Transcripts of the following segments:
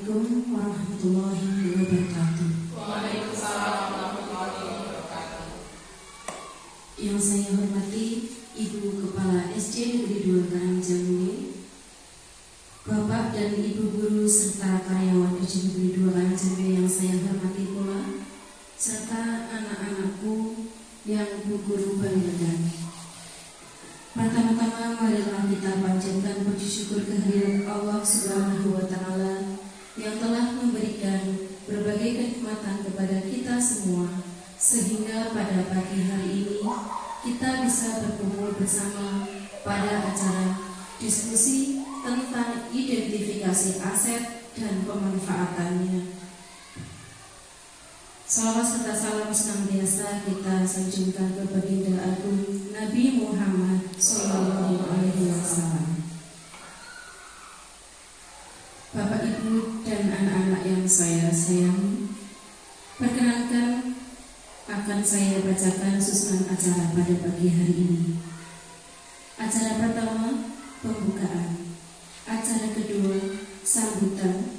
Assalamualaikum warahmatullahi wabarakatuh. Waalaikumsalam warahmatullahi wabarakatuh. Yang saya hormati Ibu Kepala SD Negeri 2 Karangjambe, Bapak dan Ibu Guru serta karyawan SD Negeri 2 Karangjambe yang saya hormati pula, serta anak-anakku yang berguru banggakan. Pertama-tama marilah kita panjatkan puji syukur kehadirat Allah Subhanahu wa Ta'ala yang telah memberikan berbagai kenikmatan kepada kita semua, sehingga pada pagi hari ini kita bisa berkumpul bersama pada acara diskusi tentang identifikasi aset dan pemanfaatannya. Salawat serta salam senantiasa kita sanjungkan ke baginda agung Nabi Muhammad SAW. Bapak, Ibu, dan anak-anak yang saya sayangi, perkenankan akan saya bacakan susunan acara pada pagi hari ini. Acara pertama, pembukaan. Acara kedua, sambutan.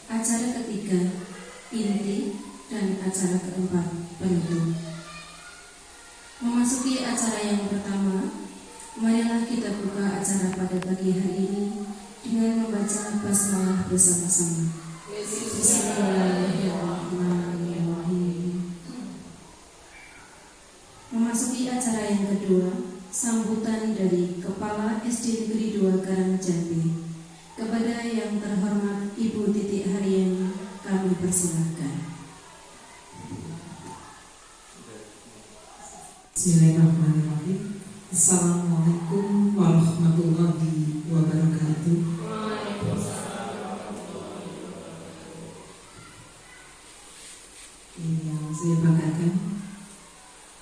Acara ketiga, inti. Dan acara keempat, penutup. Memasuki acara yang pertama, marilah kita buka acara pada pagi hari ini dengan membaca basmalah bersama-sama. Bismillahirrahmanirrahim. Memasuki acara yang kedua, sambutan dari Kepala SD Negeri 2 Karangjambe. Kepada yang terhormat Ibu Titik Haryani, kami persilahkan. Bismillahirrahmanirrahim. Assalamualaikum warahmatullahi wabarakatuh. Yang saya banggakan,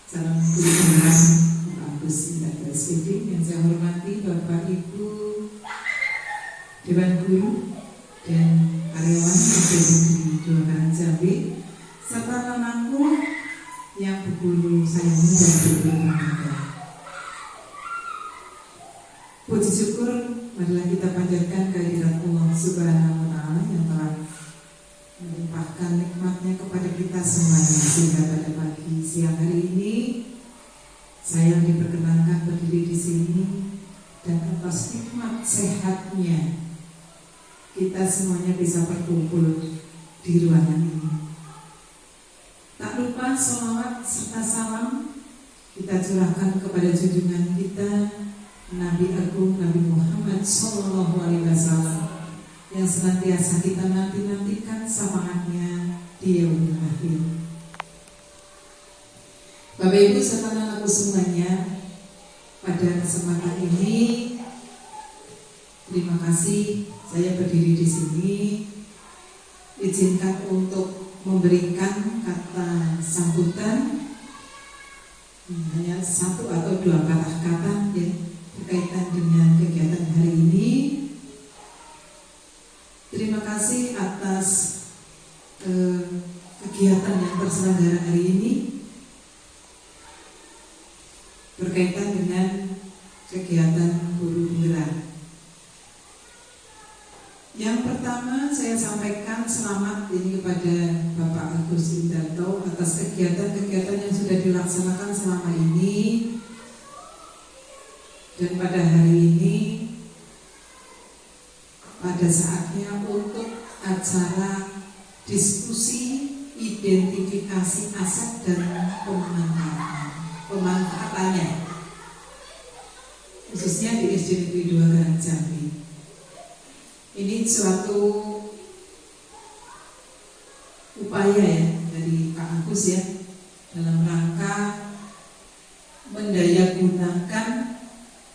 salam guru beneran Pak Agus Indarto SPD. Yang saya hormati Bapak Ibu Dewan Guru dan karyawan SD Negeri 2 Karangjambe, serta anakku yang berguru sayangi dan berguru bangga. Puji syukur marilah kita panjatkan kehadirat Allah Subhanahu wa Ta'ala yang telah melimpahkan nikmatnya kepada kita semuanya, sehingga pada pagi siang hari ini saya diperkenankan berdiri di sini, dan atas nikmat sehatnya kita semuanya bisa berkumpul di ruangan ini. Tak lupa sholawat serta salam kita curahkan kepada junjungan kita Nabi Agung Nabi Muhammad SAW yang senantiasa kita nanti-nantikan syafaatnya di yaumil akhir. Bapak Ibu serta anak-anakku semuanya, pada kesempatan ini terima kasih saya berdiri di sini. Izinkan untuk memberikan kata sambutan, hanya satu atau dua kata ya, berkaitan dengan kegiatan hari ini. Terima kasih atas kegiatan yang terselenggara hari ini berkaitan dengan kegiatan guru penggerak. Yang pertama saya sampaikan selamat ini kepada Bapak Agus Indarto atas kegiatan-kegiatan yang sudah dilaksanakan selama ini, dan pada hari ini pada saatnya untuk acara diskusi identifikasi aset dan pemanfaatannya, khususnya di SD Negeri 2 Karangjambe. Ini suatu upaya ya dari Pak Agus ya, dalam rangka mendayagunakan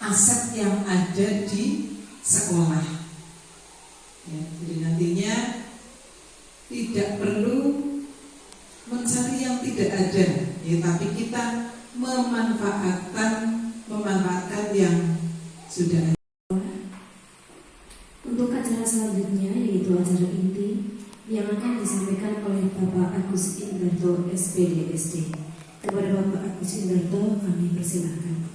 aset yang ada di sekolah ya. Jadi nantinya tidak perlu mencari yang tidak ada ya, tapi kita memanfaatkan yang sudah ada. Untuk acara selanjutnya, yaitu acara inti yang akan disampaikan oleh Bapak Agus Indarto SPD SD. Kepada Bapak Agus Indarto kami persilahkan.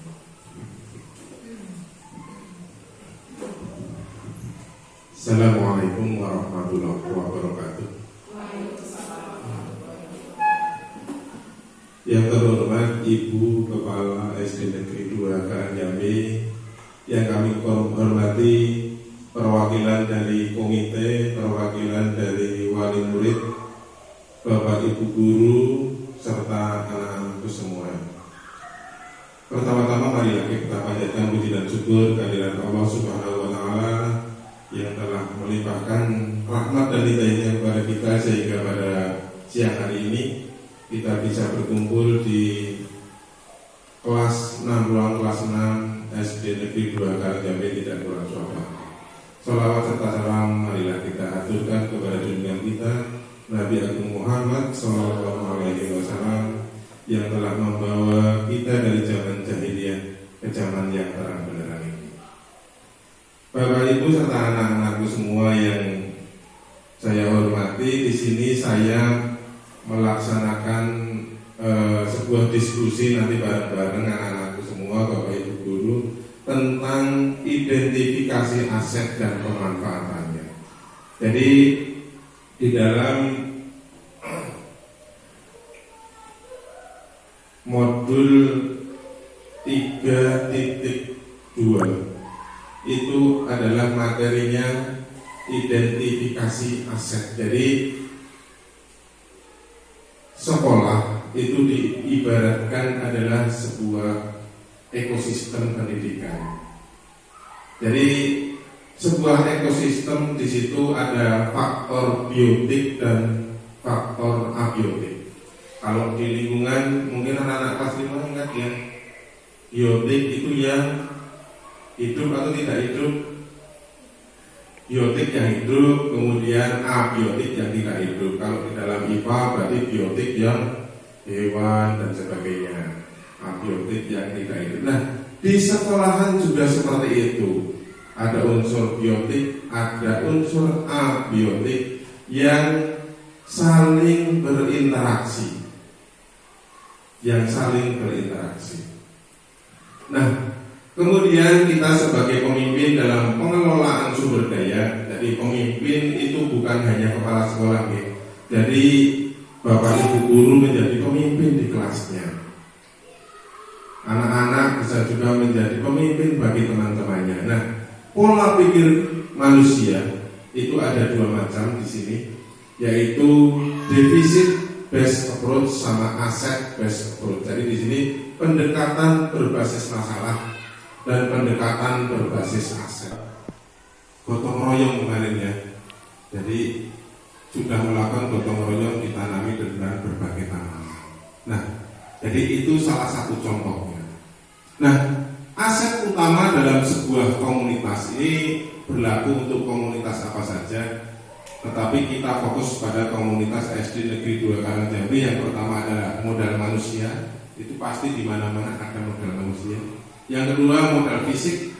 Assalamualaikum warahmatullahi warahmatullahi wabarakatuh. Yang terhormat Ibu Kepala SD Negeri 2 Karangjambi, yang kami hormati perwakilan dari komite, perwakilan dari wali murid, Bapak Ibu guru, serta anak-anakku semua. Pertama-tama marilah kita panjatkan puji dan syukur kehadirat Allah Subhanahu wa Ta'ala yang telah melimpahkan rahmat dan hidayahnya kepada kita, sehingga pada siang hari ini kita bisa berkumpul di kelas 6 ruang kelas 6 SD Negeri 2 Karangjambi tidak kurang suara. Salawat serta salam marilah kita aturkan kepada junjungan kita Nabi Agung Muhammad Sallallahu Alaihi Wasallam yang telah membawa kita dari zaman jahiliyah ke zaman yang terang benderang ini. Bapak Ibu serta anak-anakku semua yang saya hormati, di sini saya melaksanakan sebuah diskusi nanti bareng-bareng anak-anakku semua, Bapak Ibu guru, tentang identifikasi aset dan pemanfaatannya. Jadi di dalam modul 3.2 itu adalah materinya identifikasi aset. Jadi sekolah itu diibaratkan adalah sebuah ekosistem pendidikan. Jadi sebuah ekosistem, di situ ada faktor biotik dan faktor abiotik. Kalau di lingkungan mungkin anak-anak kelas 5 ingat ya, biotik itu yang hidup atau tidak hidup, biotik yang hidup, kemudian abiotik yang tidak hidup. Kalau di dalam IPA berarti biotik yang hewan dan sebagainya, abiotik yang tidak hidup. Nah, di sekolahan juga seperti itu. Ada unsur biotik, ada unsur abiotik yang saling berinteraksi. Nah, kemudian kita sebagai pemimpin dalam pengelolaan sumber daya, jadi pemimpin itu bukan hanya kepala sekolah ya. Jadi Bapak Ibu guru menjadi pemimpin di kelasnya. Anak-anak bisa juga menjadi pemimpin bagi teman-temannya. Nah, pola pikir manusia itu ada dua macam di sini, yaitu defisit based approach sama asset based approach. Jadi di sini pendekatan berbasis masalah dan pendekatan berbasis aset. Gotong royong kemarin ya. Jadi sudah melakukan gotong royong ditanami dengan berbagai tanaman. Nah, jadi itu salah satu contohnya. Nah, aset utama dalam sebuah komunitas ini berlaku untuk komunitas apa saja, tetapi kita fokus pada komunitas SD Negeri 2 Karangjambi. Yang pertama adalah modal manusia, itu pasti di mana-mana ada modal manusia. Yang kedua modal fisik,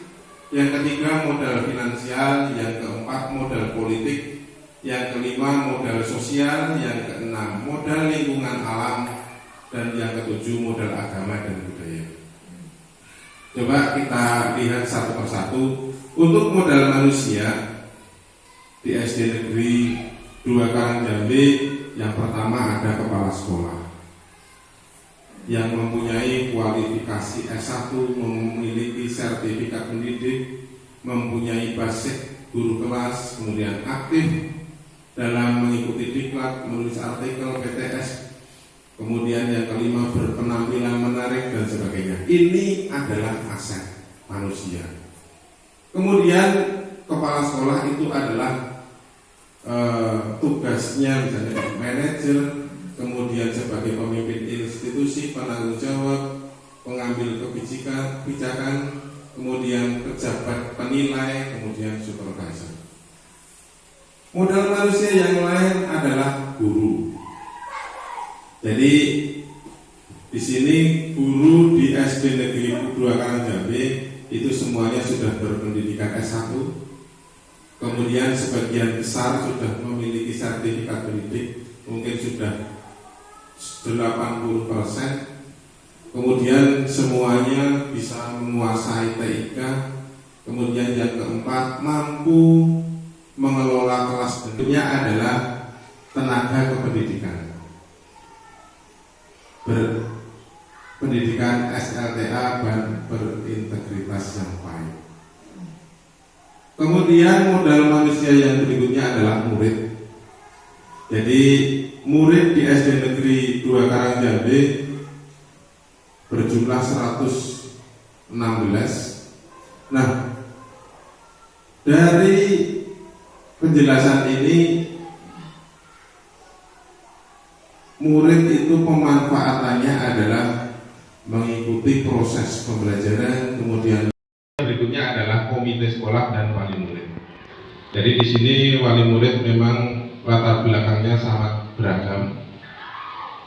yang ketiga modal finansial, yang keempat modal politik, yang kelima modal sosial, yang keenam modal lingkungan alam, dan yang ketujuh modal agama dan budaya. Coba kita lihat satu persatu. Untuk modal manusia di SD Negeri 2 Karangjambi, yang pertama ada kepala sekolah yang mempunyai kualifikasi S1, memiliki sertifikat pendidik, mempunyai basic guru kelas, kemudian aktif dalam mengikuti diklat, menulis artikel PTS, kemudian yang kelima berpenampilan menarik dan sebagainya. Ini adalah aset manusia. Kemudian kepala sekolah itu adalah tugasnya misalnya manajer, kemudian sebagai pemimpin institusi, penanggung jawab, pengambil kebijakan, kemudian pejabat penilai, kemudian supervisor. Modal manusia yang lain adalah guru. Jadi di sini guru di SD Negeri 2 Karangjambi itu semuanya sudah berpendidikan S1. Kemudian sebagian besar sudah memiliki sertifikat pendidik, mungkin sudah 80%. Kemudian semuanya bisa menguasai TIK. Kemudian yang keempat mampu mengelola kelas tentunya adalah tenaga kependidikan, berpendidikan SLTA dan berintegritas yang baik. Kemudian modal manusia yang berikutnya adalah murid. Jadi murid di SD Negeri 2 Karangjambe berjumlah 116. Nah, dari penjelasan ini, murid itu pemanfaatannya adalah mengikuti proses pembelajaran, kemudian berikutnya adalah komite sekolah dan wali murid. Jadi di sini wali murid memang latar belakangnya sangat beragam,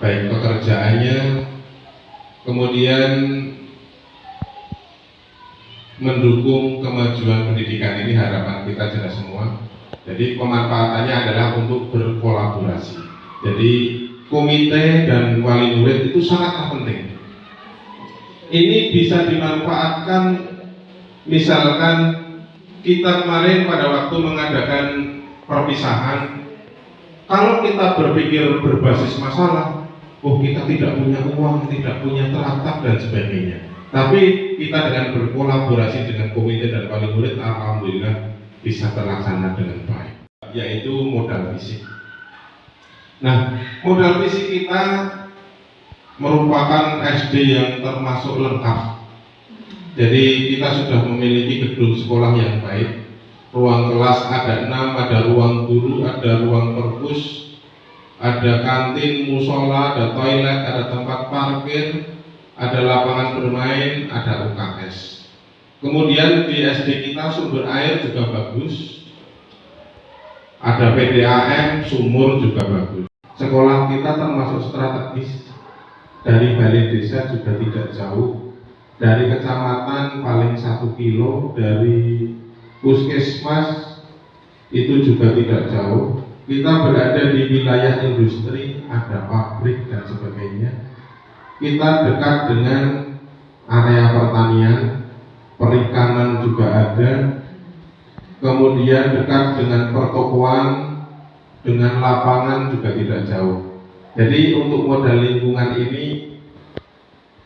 baik pekerjaannya, kemudian mendukung kemajuan pendidikan ini harapan kita jelas semua. Jadi pemanfaatannya adalah untuk berkolaborasi. Jadi komite dan wali murid itu sangat penting. Ini bisa dimanfaatkan, misalkan kita kemarin pada waktu mengadakan perpisahan, kalau kita berpikir berbasis masalah, oh kita tidak punya uang, tidak punya teratak dan sebagainya. Tapi kita dengan berkolaborasi dengan komite dan wali murid, alhamdulillah bisa terlaksana dengan baik, yaitu modal fisik. Nah, modal fisik kita merupakan SD yang termasuk lengkap. Jadi kita sudah memiliki gedung sekolah yang baik, ruang kelas ada 6, ada ruang guru, ada ruang perpus, ada kantin, musola, ada toilet, ada tempat parkir, ada lapangan bermain, ada UKS. Kemudian di SD kita sumber air juga bagus, ada PDAM, sumur juga bagus. Sekolah kita termasuk strategis, dari balai desa juga tidak jauh, dari kecamatan paling 1 kilo, dari puskesmas itu juga tidak jauh. Kita berada di wilayah industri, ada pabrik dan sebagainya. Kita dekat dengan area pertanian, perikanan juga ada, kemudian dekat dengan pertokoan, dengan lapangan juga tidak jauh. Jadi untuk modal lingkungan ini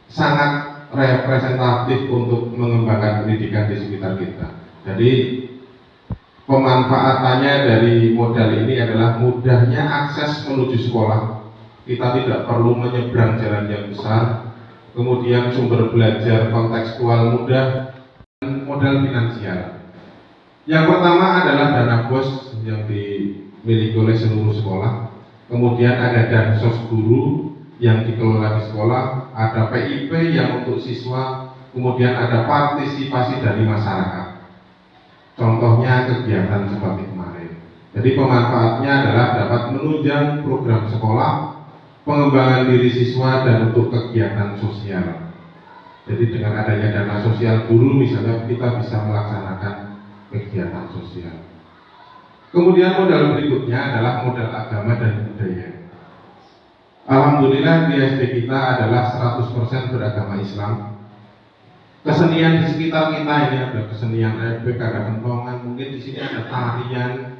sangat representatif untuk mengembangkan pendidikan di sekitar kita. Jadi pemanfaatannya dari modal ini adalah mudahnya akses menuju sekolah. Kita tidak perlu menyeberang jalan yang besar, kemudian sumber belajar kontekstual mudah, dan modal finansial. Yang pertama adalah dana BOS yang dimiliki oleh seluruh sekolah, kemudian ada dansos guru yang dikelola di sekolah, ada PIP yang untuk siswa, kemudian ada partisipasi dari masyarakat. Contohnya kegiatan seperti kemarin. Jadi pemanfaatnya adalah dapat menunjang program sekolah, pengembangan diri siswa, dan untuk kegiatan sosial. Jadi dengan adanya dana sosial guru misalnya, kita bisa melaksanakan kegiatan sosial. Kemudian modal berikutnya adalah modal agama dan budaya. Alhamdulillah di SD kita adalah 100% beragama Islam. Kesenian di sekitar kita ini ada kesenian ebek, ada kentongan, mungkin di sini ada tarian.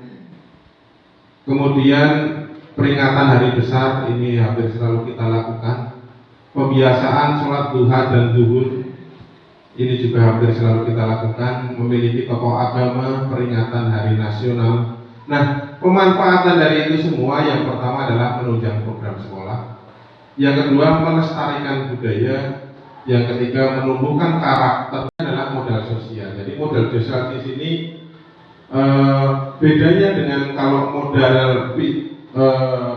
Kemudian peringatan hari besar ini hampir selalu kita lakukan. Pembiasaan sholat duha dan zuhur ini juga hampir selalu kita lakukan. Memiliki tokoh agama, peringatan hari nasional. Nah, pemanfaatan dari itu semua yang pertama adalah menunjang program sekolah. Yang kedua melestarikan budaya. Yang ketiga menumbuhkan karakter adalah modal sosial. Jadi modal sosial di sini bedanya dengan kalau modal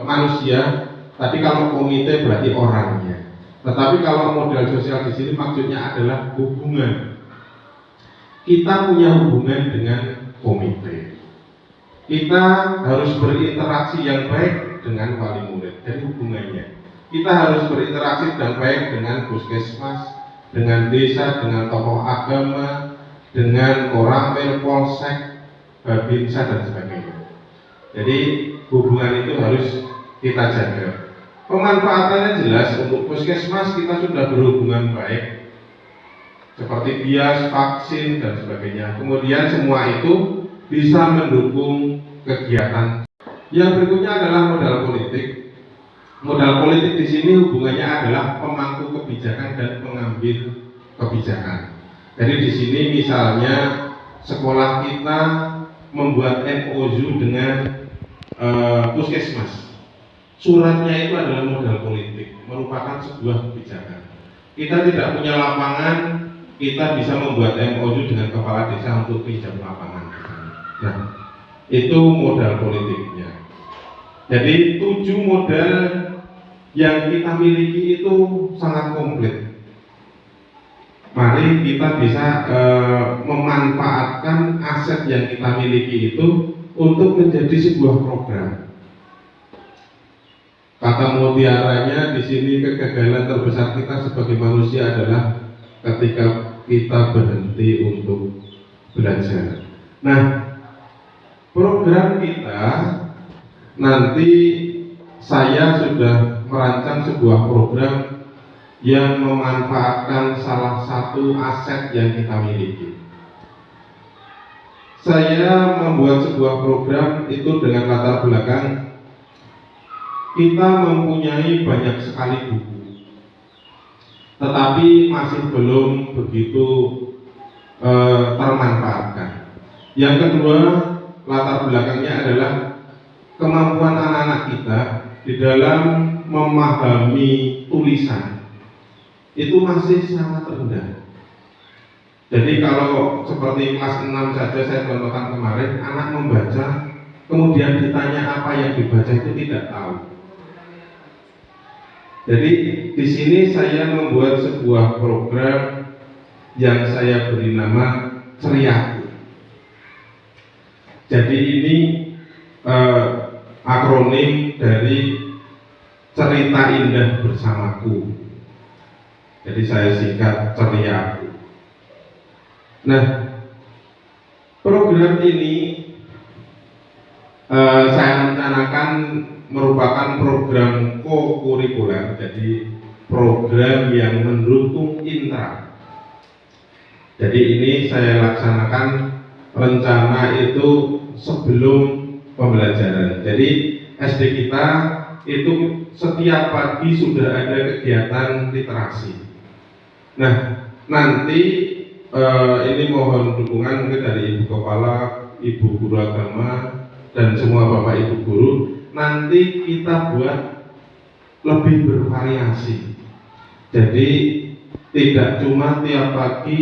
manusia, tadi kalau komite berarti orangnya. Tetapi kalau modal sosial di sini maksudnya adalah hubungan. Kita punya hubungan dengan komite. Kita harus berinteraksi yang baik dengan wali murid. Jadi hubungannya. Kita harus berinteraksi dan baik dengan puskesmas, dengan desa, dengan tokoh agama, dengan Koramil, Polsek, Babinsa dan sebagainya. Jadi hubungan itu harus kita jaga. Pemanfaatannya jelas. Untuk puskesmas kita sudah berhubungan baik, seperti bias, vaksin dan sebagainya. Kemudian semua itu bisa mendukung kegiatan. Yang berikutnya adalah modal politik. Modal politik di sini hubungannya adalah pemangku kebijakan dan pengambil kebijakan. Jadi di sini misalnya sekolah kita membuat MOU dengan puskesmas. Suratnya itu adalah modal politik, merupakan sebuah kebijakan. Kita tidak punya lapangan, kita bisa membuat MOU dengan kepala desa untuk pinjam lapangan. Nah, itu modal politiknya. Jadi 7 modal yang kita miliki itu sangat komplit. Mari kita bisa memanfaatkan aset yang kita miliki itu untuk menjadi sebuah program. Kata mutiaranya di sini, kegagalan terbesar kita sebagai manusia adalah ketika kita berhenti untuk belajar. Nah, program kita nanti saya sudah merancang sebuah program yang memanfaatkan salah satu aset yang kita miliki. Saya membuat sebuah program itu dengan latar belakang kita mempunyai banyak sekali buku, tetapi masih belum begitu termanfaatkan. Yang kedua, latar belakangnya adalah kemampuan anak-anak kita di dalam memahami tulisan itu masih sangat rendah. Jadi kalau seperti kelas 6 saja saya contohkan kemarin, anak membaca, kemudian ditanya apa yang dibaca itu tidak tahu. Jadi di sini saya membuat sebuah program yang saya beri nama Ceriaku. Jadi ini akronim dari Cerita Indah Bersamaku. Jadi saya singkat Ceriaku. Nah, program ini saya rencanakan merupakan program co-kurikuler, jadi program yang mendukung intra. Jadi ini saya laksanakan rencana itu sebelum pembelajaran. Jadi SD kita itu setiap pagi sudah ada kegiatan literasi. Nah, nanti ini mohon dukungan mungkin dari Ibu Kepala, Ibu Guru Agama, dan semua Bapak Ibu Guru. Nanti kita buat lebih bervariasi. Jadi tidak cuma tiap pagi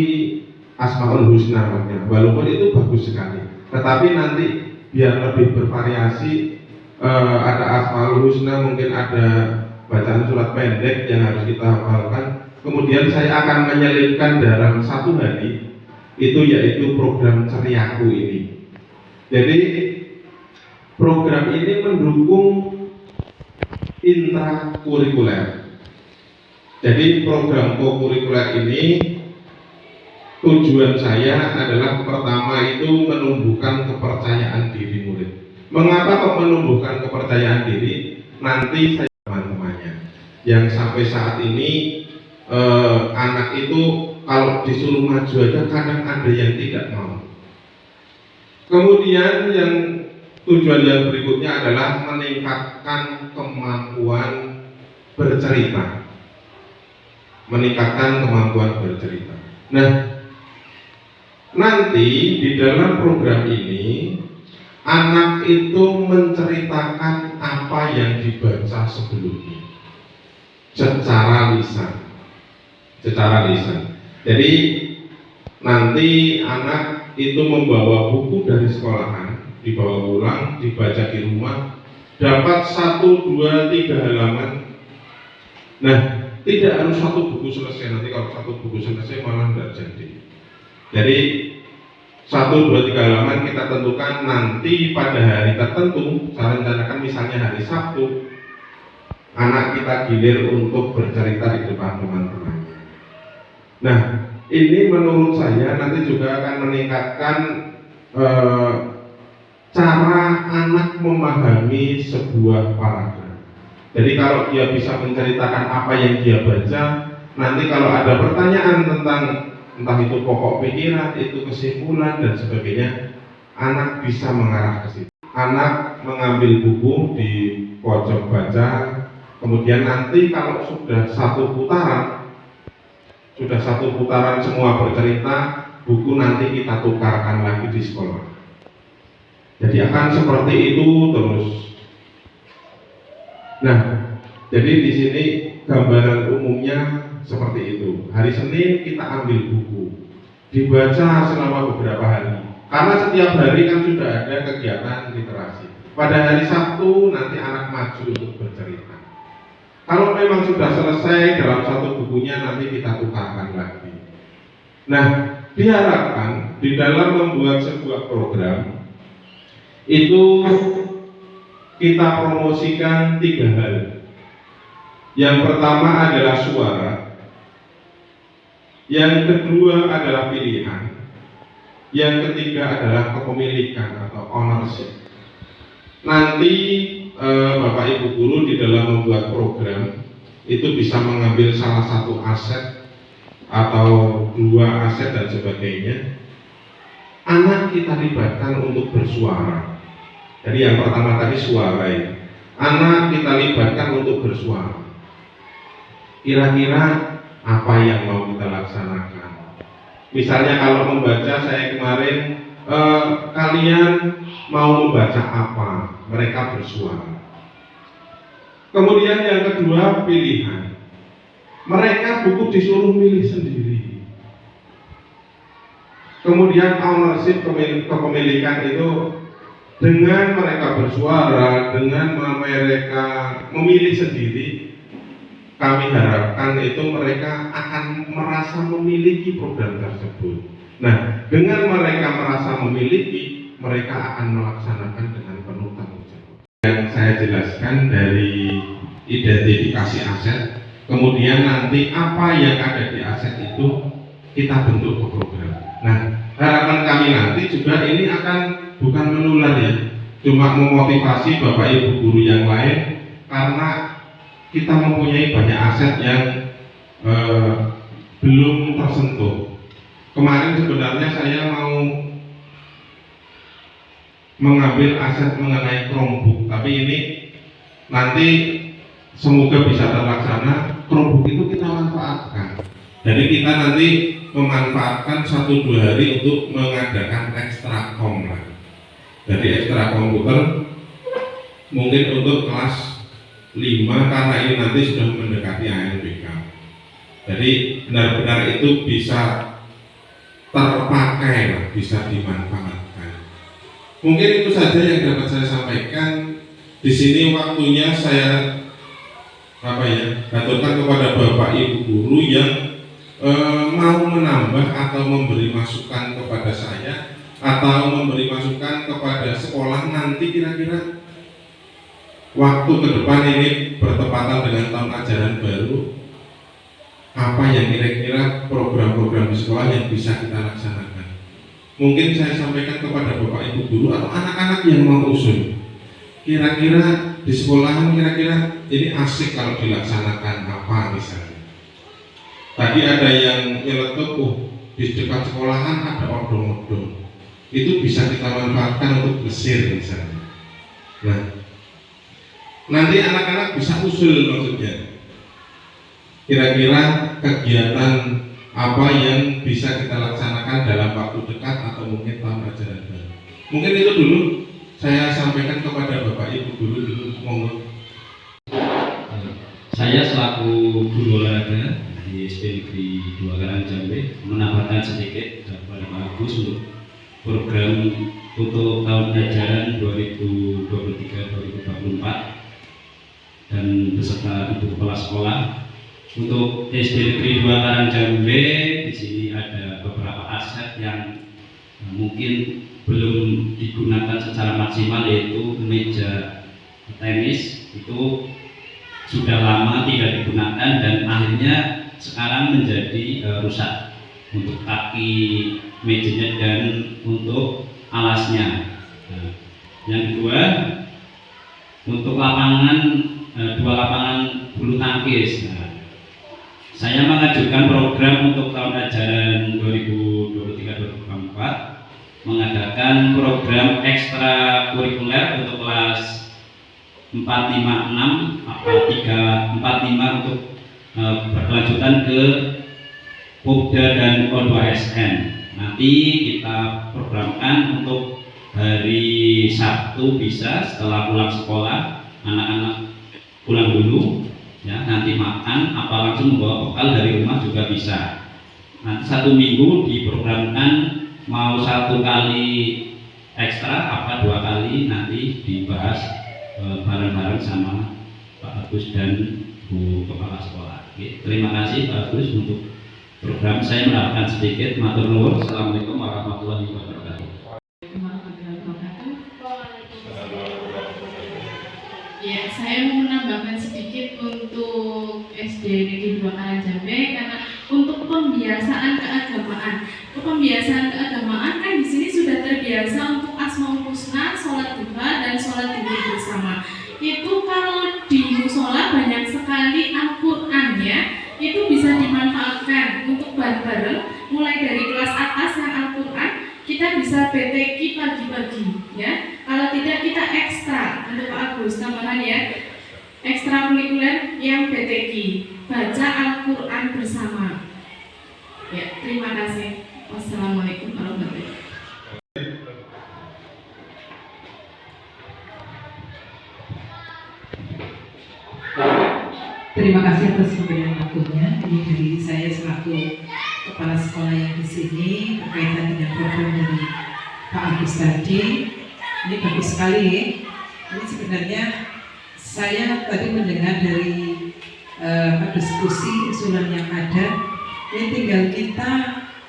Asmaul Husna namanya, walaupun itu bagus sekali. Tetapi nanti biar lebih bervariasi, ada Asmaul Husna, mungkin ada bacaan surat pendek yang harus kita hafalkan. Kemudian saya akan menyelipkan dalam satu hari itu, yaitu program Ceriaku ini. Jadi program ini mendukung intrakurikuler. Jadi program co-kurikuler ini tujuan saya adalah pertama itu menumbuhkan kepercayaan diri murid. Mengapa kok menumbuhkan kepercayaan diri? Nanti saya teman-temannya yang sampai saat ini anak itu kalau disuruh maju aja kadang ada yang tidak mau. Kemudian yang tujuan yang berikutnya adalah meningkatkan kemampuan bercerita. Meningkatkan kemampuan bercerita. Nah, nanti di dalam program ini anak itu menceritakan apa yang dibaca sebelumnya secara lisan. Jadi nanti anak itu membawa buku dari sekolahan, dibawa pulang, dibaca di rumah, dapat 1, 2, 3 halaman. Nah, tidak harus satu buku selesai. Nanti kalau satu buku selesai malah tidak jadi. Jadi 1, 2, 3 halaman kita tentukan nanti pada hari tertentu. Saya rencanakan misalnya hari Sabtu, anak kita gilir untuk bercerita di depan teman-temannya. Nah, ini menurut saya nanti juga akan meningkatkan cara anak memahami sebuah paragraf. Jadi kalau dia bisa menceritakan apa yang dia baca, nanti kalau ada pertanyaan tentang entah itu pokok pikiran, itu kesimpulan dan sebagainya, anak bisa mengarah ke situ. Anak mengambil buku di pojok baca, kemudian nanti kalau sudah satu putaran semua bercerita, buku nanti kita tukarkan lagi di sekolah. Jadi akan seperti itu terus. Nah, jadi di sini gambaran umumnya seperti itu. Hari Senin kita ambil buku, dibaca selama beberapa hari. Karena setiap hari kan sudah ada kegiatan literasi. Pada hari Sabtu nanti anak maju untuk bercerita. Kalau memang sudah selesai dalam satu bukunya, nanti kita tukarkan lagi. Nah, diharapkan di dalam membuat sebuah program itu kita promosikan 3 hal. Yang pertama adalah suara, yang kedua adalah pilihan, yang ketiga adalah kepemilikan atau ownership. Nanti Bapak Ibu guru di dalam membuat program itu bisa mengambil salah satu aset atau 2 aset dan sebagainya. Anak kita libatkan untuk bersuara. Jadi yang pertama tadi suara ya. Anak kita libatkan untuk bersuara. Kira-kira apa yang mau kita laksanakan? Misalnya kalau membaca, saya kemarin kalian mau membaca apa? Mereka bersuara. Kemudian yang kedua pilihan. Mereka buku disuruh milih sendiri. Kemudian ownership, kepemilikan itu dengan mereka bersuara, dengan mereka memilih sendiri, kami harapkan itu mereka akan merasa memiliki program tersebut. Nah, dengan mereka merasa memiliki, mereka akan melaksanakan dengan penuh tanggung jawab. Yang saya jelaskan dari identifikasi aset, kemudian nanti apa yang ada di aset itu kita bentuk ke program. Nah, harapan kami nanti juga ini akan bukan menular ya, cuma memotivasi Bapak Ibu guru yang lain, karena kita mempunyai banyak aset yang belum tersentuh. Kemarin sebenarnya saya mau mengambil aset mengenai Chromebook, tapi ini nanti semoga bisa terlaksana. Chromebook itu kita manfaatkan. Jadi kita nanti memanfaatkan 1-2 hari untuk mengadakan ekstra kom lah. Jadi ekstra komputer mungkin untuk kelas 5 karena ini nanti sudah mendekati ANBK. Jadi benar-benar itu bisa terpakai lah, bisa dimanfaatkan. Mungkin itu saja yang dapat saya sampaikan. Di sini waktunya saya aturkan kepada Bapak Ibu guru yang mau menambah atau memberi masukan kepada saya atau memberi masukan kepada sekolah nanti kira-kira waktu ke depan ini bertepatan dengan tahun ajaran baru, apa yang kira-kira program-program di sekolah yang bisa kita laksanakan. Mungkin saya sampaikan kepada Bapak Ibu guru atau anak-anak yang mau usul, kira-kira di sekolahan kira-kira ini asik kalau dilaksanakan apa misalnya. Tadi ada yang nyeletuk, di dekat sekolahan ada odong-odong, itu bisa kita manfaatkan untuk Mesir misalnya. Nah, nanti anak-anak bisa usul maksudnya. Kira-kira kegiatan apa yang bisa kita laksanakan dalam waktu dekat atau mungkin tahun ajaran baru. Mungkin itu dulu saya sampaikan kepada Bapak Ibu guru dulu. Monggo. Saya selaku guru olahraga di SD Negeri 2 Karangjanbe menambahkan sedikit kepada Pak Agus untuk program untuk tahun ajaran 2023-2024 dan beserta ibu kepala sekolah. Untuk SD Negeri 2 Karangjanbe di sini ada beberapa aset yang mungkin belum digunakan secara maksimal, yaitu meja tenis itu sudah lama tidak digunakan dan akhirnya sekarang menjadi rusak untuk kaki mejanya dan untuk alasnya. Nah, yang kedua, untuk lapangan 2 lapangan bulu tangkis. Nah, saya mengajukan program untuk tahun ajaran 2023-2024 mengadakan program ekstrakurikuler untuk kelas 456 apa 345 untuk berkelanjutan ke Popda dan O2SN. Nanti kita programkan untuk hari Sabtu bisa setelah pulang sekolah, anak-anak pulang dulu ya, nanti makan apa langsung membawa bekal dari rumah juga bisa. Nanti 1 minggu diprogramkan mau 1 kali ekstra apa 2 kali, nanti dibahas bareng-bareng sama Pak Agus dan Bu Kepala Sekolah. Oke, terima kasih Pak Agus untuk program. Saya menambahkan sedikit. Matur nuwun. Assalamualaikum warahmatullahi wabarakatuh. Ya, saya mau menambahkan sedikit untuk SD Negeri 2 Karangjanbe karena untuk pembiasaan keagamaan. Pembiasaan keagamaan kan di sini sudah terbiasa untuk Asmaul Husna, sholat duha dan sholat duha bersama. Itu kalau di musola banyak sekali Al-Qur'an ya. Itu bisa dimanfaatkan untuk bareng-bareng mulai dari kelas atas yang Al-Qur'an kita bisa BTQ pagi-pagi ya. Kalau tidak kita ekstra untuk Pak Agus tambahan ya, ekstrakurikuler yang BTQ baca Al-Qur'an bersama ya. Terima kasih. Wassalamualaikum warahmatullahi wabarakatuh. Terima kasih atas pemberian waktunya. Ini dari saya selaku kepala sekolah yang di sini berkaitan dengan program dari Pak Agus tadi. Ini bagus sekali ya. Ini sebenarnya saya tadi mendengar dari diskusi usulan yang ada. Ini tinggal kita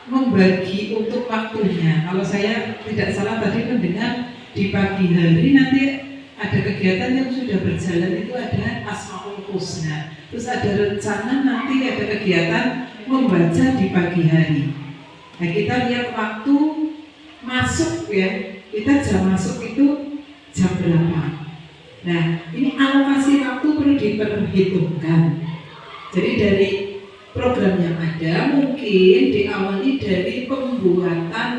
membagi untuk waktunya. Kalau saya tidak salah tadi mendengar di pagi hari nanti ada kegiatan yang sudah berjalan itu ada Asmaul Husna. Terus ada rencana nanti ada kegiatan membaca di pagi hari. Nah kita lihat waktu masuk ya, kita jam masuk itu jam berapa. Nah ini alokasi waktu perlu diperhitungkan. Jadi dari program yang ada mungkin diawali dari pembuatan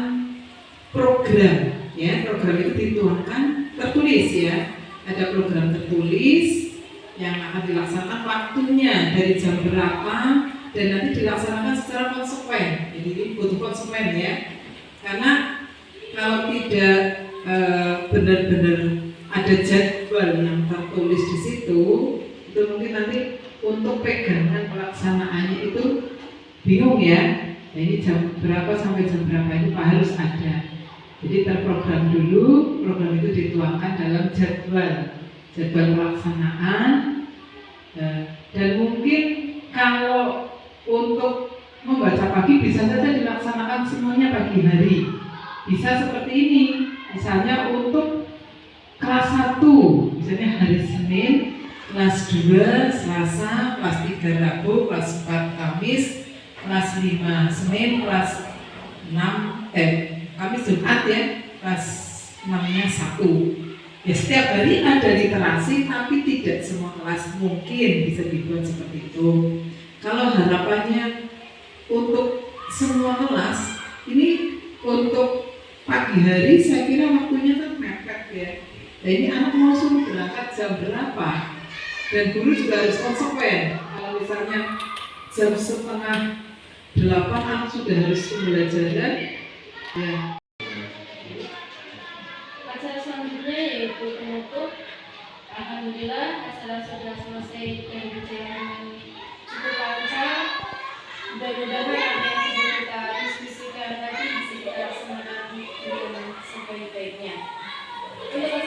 program ya. Program itu dituangkan tertulis ya. Ada program tertulis yang akan dilaksanakan waktunya dari jam berapa dan nanti dilaksanakan secara konsekuen. Jadi ini butuh konsekuen ya. Karena kalau tidak benar-benar ada jadwal yang tertulis di situ, itu mungkin nanti untuk pegangan pelaksanaannya itu bingung ya. Nah, ini jam berapa sampai jam berapa itu harus ada. Jadi terprogram dulu, program itu dituangkan dalam jadwal pelaksanaan dan mungkin kalau untuk membaca pagi bisa saja dilaksanakan semuanya pagi hari. Bisa seperti ini, misalnya untuk kelas 1, misalnya hari Senin, kelas 2 Selasa, kelas 3 Rabu, kelas 4 Kamis, kelas 5 Senin, kelas 6 Kamis Jumat ya, kelas 6-nya 1. Ya setiap hari ada literasi tapi tidak semua kelas mungkin bisa dibuat seperti itu. Kalau harapannya untuk semua kelas, ini untuk pagi hari saya kira waktunya kan mepet ya. Nah ini anak mau suruh berangkat jam berapa? Dan guru juga harus konsekuen. Kalau misalnya jam 7:30 anak sudah harus pembelajaran ya. Acara selanjutnya yaitu penutup. Alhamdulillah acara sudah selesai dan berjalan cukup lancar. Mudah-mudahan apa yang sudah kita diskusikan tadi bisa kita laksanakan dengan sebaik-baiknya. Untuk